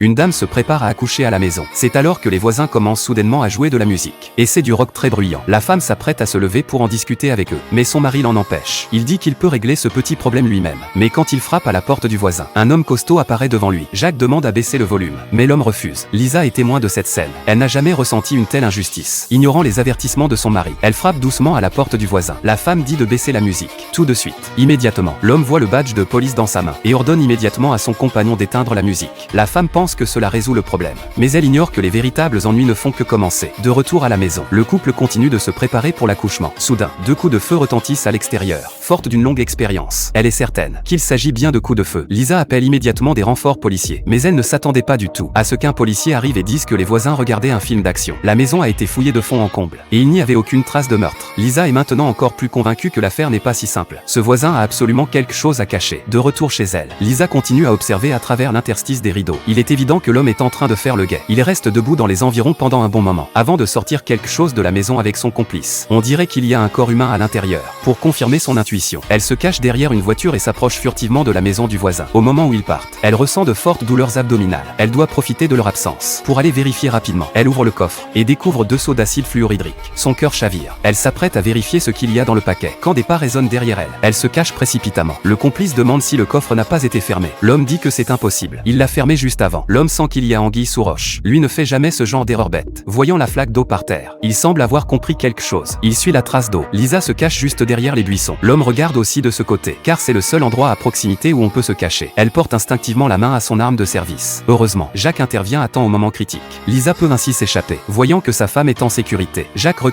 Une dame se prépare à accoucher à la maison. C'est alors que les voisins commencent soudainement à jouer de la musique. Et c'est du rock très bruyant. La femme s'apprête à se lever pour en discuter avec eux. Mais son mari l'en empêche. Il dit qu'il peut régler ce petit problème lui-même. Mais quand il frappe à la porte du voisin, un homme costaud apparaît devant lui. Jacques demande à baisser le volume. Mais l'homme refuse. Lisa est témoin de cette scène. Elle n'a jamais ressenti une telle injustice. Ignorant les avertissements de son mari, elle frappe doucement à la porte du voisin. La femme dit de baisser la musique. Tout de suite. Immédiatement, l'homme voit le badge de police dans sa main et ordonne immédiatement à son compagnon d'éteindre la musique. La femme pense que cela résout le problème. Mais elle ignore que les véritables ennuis ne font que commencer. De retour à la maison, le couple continue de se préparer pour l'accouchement. Soudain, 2 coups de feu retentissent à l'extérieur. Forte d'une longue expérience, elle est certaine qu'il s'agit bien de coups de feu. Lisa appelle immédiatement des renforts policiers. Mais elle ne s'attendait pas du tout à ce qu'un policier arrive et dise que les voisins regardaient un film d'action. La maison a été fouillée de fond en comble. Et il n'y avait aucune trace de meurtre. Lisa est maintenant encore plus convaincue que l'affaire n'est pas si simple. Ce voisin a absolument quelque chose à cacher. De retour chez elle, Lisa continue à observer à travers l'interstice des rideaux. Il est évident que l'homme est en train de faire le guet. Il reste debout dans les environs pendant un bon moment, avant de sortir quelque chose de la maison avec son complice. On dirait qu'il y a un corps humain à l'intérieur. Pour confirmer son intuition, elle se cache derrière une voiture et s'approche furtivement de la maison du voisin. Au moment où ils partent, elle ressent de fortes douleurs abdominales. Elle doit profiter de leur absence pour aller vérifier rapidement. Elle ouvre le coffre et découvre 2 seaux d'acide fluorhydrique. Son cœur chavire. Elle s'apprête à vérifier ce qu'il y a dans le paquet. Quand des pas résonnent derrière elle, elle se cache précipitamment. Le complice demande si le coffre n'a pas été fermé. L'homme dit que c'est impossible. Il l'a fermé juste avant. L'homme sent qu'il y a anguille sous roche. Lui ne fait jamais ce genre d'erreur bête. Voyant la flaque d'eau par terre, il semble avoir compris quelque chose. Il suit la trace d'eau. Lisa se cache juste derrière les buissons. L'homme regarde aussi de ce côté, car c'est le seul endroit à proximité où on peut se cacher. Elle porte instinctivement la main à son arme de service. Heureusement, Jacques intervient à temps au moment critique. Lisa peut ainsi s'échapper. Voyant que sa femme est en sécurité, Jacques recule